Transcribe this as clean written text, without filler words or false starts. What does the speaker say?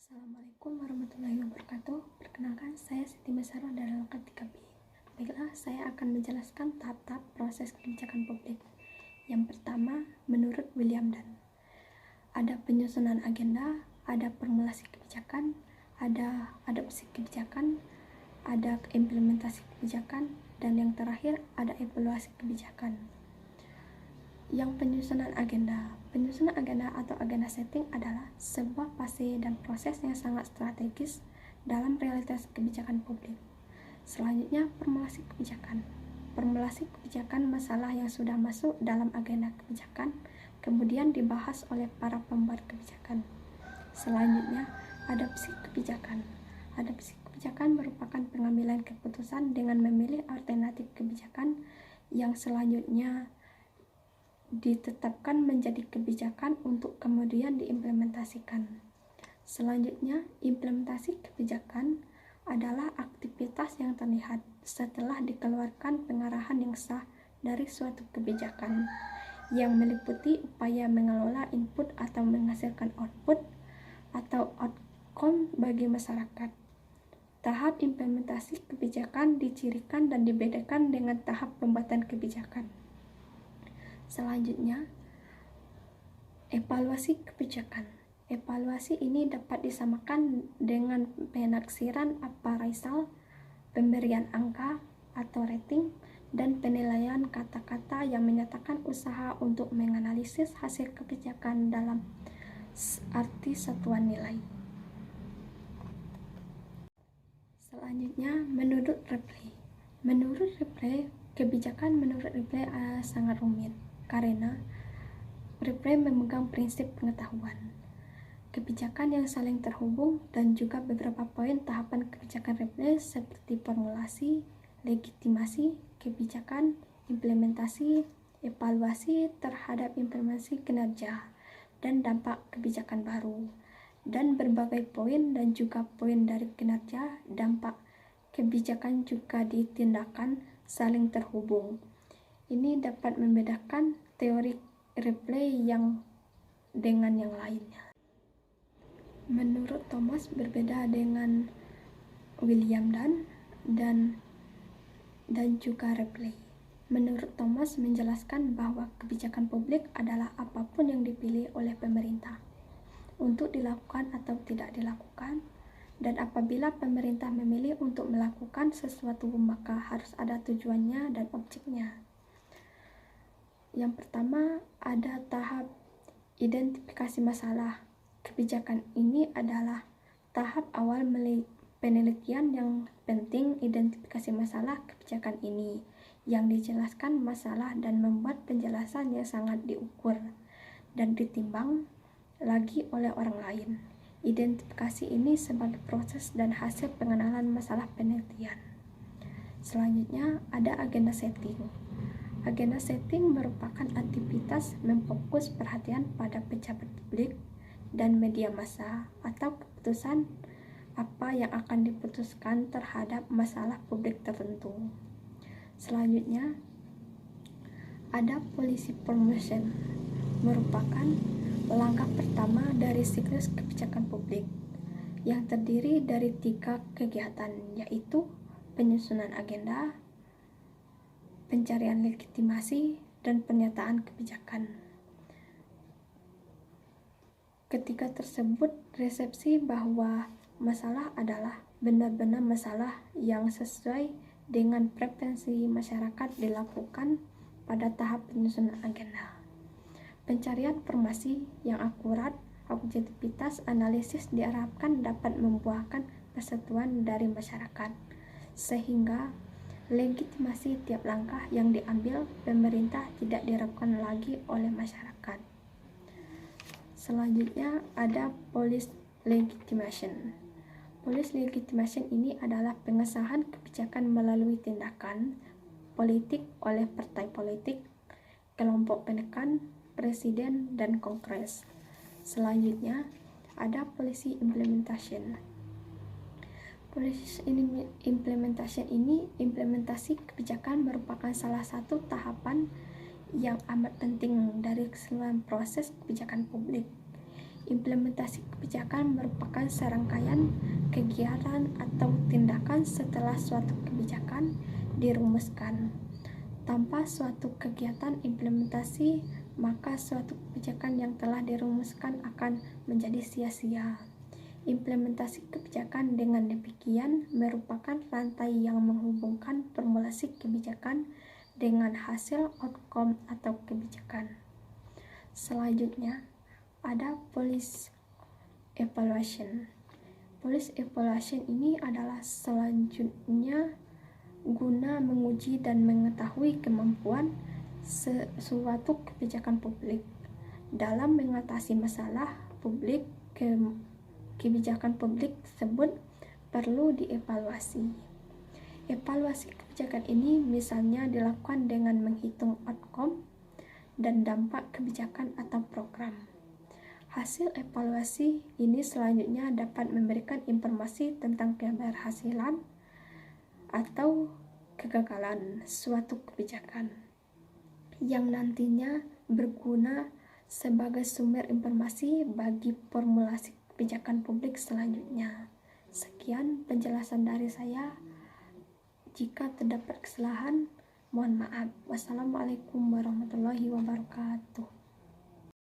Assalamualaikum warahmatullahi wabarakatuh. Perkenalkan, saya Siti Masaro dari Langkah 3B. Baiklah, saya akan menjelaskan tahap-tahap proses kebijakan publik. Yang pertama, menurut William Dunn, ada penyusunan agenda, ada formulasi kebijakan, ada adopsi kebijakan, ada implementasi kebijakan, dan yang terakhir ada evaluasi kebijakan. Yang penyusunan agenda atau agenda setting adalah sebuah fase dan proses yang sangat strategis dalam realitas kebijakan publik. Selanjutnya, formulasi kebijakan. Formulasi kebijakan masalah yang sudah masuk dalam agenda kebijakan, kemudian dibahas oleh para pembuat kebijakan. Selanjutnya, adopsi kebijakan. Adopsi kebijakan merupakan pengambilan keputusan dengan memilih alternatif kebijakan yang selanjutnya ditetapkan menjadi kebijakan untuk kemudian diimplementasikan. Selanjutnya, implementasi kebijakan adalah aktivitas yang terlihat setelah dikeluarkan pengarahan yang sah dari suatu kebijakan, yang meliputi upaya mengelola input atau menghasilkan output atau outcome bagi masyarakat. Tahap implementasi kebijakan dicirikan dan dibedakan dengan tahap pembuatan kebijakan. Selanjutnya, evaluasi kebijakan. Evaluasi ini dapat disamakan dengan penaksiran appraisal, pemberian angka atau rating, dan penilaian kata-kata yang menyatakan usaha untuk menganalisis hasil kebijakan dalam arti satuan nilai. Selanjutnya, menurut Ripley. Menurut Ripley, kebijakan menurut Ripley sangat rumit karena Ripley memegang prinsip pengetahuan, kebijakan yang saling terhubung, dan juga beberapa poin tahapan kebijakan Ripley seperti formulasi, legitimasi kebijakan, implementasi, evaluasi terhadap implementasi kinerja, dan dampak kebijakan baru, dan berbagai poin dan juga poin dari kinerja, dampak kebijakan juga ditindakan saling terhubung. Ini dapat membedakan teori Ripley yang dengan yang lainnya. Menurut Thomas berbeda dengan William Dunn dan juga Ripley. Menurut Thomas menjelaskan bahwa kebijakan publik adalah apapun yang dipilih oleh pemerintah untuk dilakukan atau tidak dilakukan, dan apabila pemerintah memilih untuk melakukan sesuatu maka harus ada tujuannya dan objeknya. Yang pertama, ada tahap identifikasi masalah. Kebijakan ini adalah tahap awal penelitian yang penting identifikasi masalah kebijakan ini, yang dijelaskan masalah dan membuat penjelasan yang sangat diukur dan ditimbang lagi oleh orang lain. Identifikasi ini sebagai proses dan hasil pengenalan masalah penelitian. Selanjutnya, ada agenda setting. Agenda setting merupakan aktivitas memfokus perhatian pada pejabat publik dan media massa atau keputusan apa yang akan diputuskan terhadap masalah publik tertentu. Selanjutnya, ada policy formulation, merupakan langkah pertama dari siklus kebijakan publik yang terdiri dari 3 kegiatan, yaitu penyusunan agenda, pencarian legitimasi, dan pernyataan kebijakan. Ketika tersebut, resepsi bahwa masalah adalah benar-benar masalah yang sesuai dengan preferensi masyarakat dilakukan pada tahap penyusunan agenda. Pencarian informasi yang akurat, objektivitas analisis diharapkan dapat membuahkan persatuan dari masyarakat, sehingga legitimasi tiap langkah yang diambil pemerintah tidak diragukan lagi oleh masyarakat. Selanjutnya ada policy legitimation. Policy legitimation ini adalah pengesahan kebijakan melalui tindakan politik oleh partai politik, kelompok penekan, presiden, dan kongres. Selanjutnya ada policy implementation. Policy implementation ini, implementasi kebijakan merupakan salah satu tahapan yang amat penting dari keseluruhan proses kebijakan publik. Implementasi kebijakan merupakan serangkaian kegiatan atau tindakan setelah suatu kebijakan dirumuskan. Tanpa suatu kegiatan implementasi, maka suatu kebijakan yang telah dirumuskan akan menjadi sia-sia. Implementasi kebijakan dengan demikian merupakan rantai yang menghubungkan formulasi kebijakan dengan hasil outcome atau kebijakan. Selanjutnya, ada policy evaluation. Policy evaluation ini adalah selanjutnya guna menguji dan mengetahui kemampuan suatu kebijakan publik dalam mengatasi masalah publik. Kebijakan publik tersebut perlu dievaluasi. Evaluasi kebijakan ini misalnya dilakukan dengan menghitung outcome dan dampak kebijakan atau program. Hasil evaluasi ini selanjutnya dapat memberikan informasi tentang keberhasilan atau kegagalan suatu kebijakan yang nantinya berguna sebagai sumber informasi bagi formulasi kebijakan publik selanjutnya. Sekian penjelasan dari saya. Jika terdapat kesalahan, mohon maaf. Wassalamualaikum warahmatullahi wabarakatuh.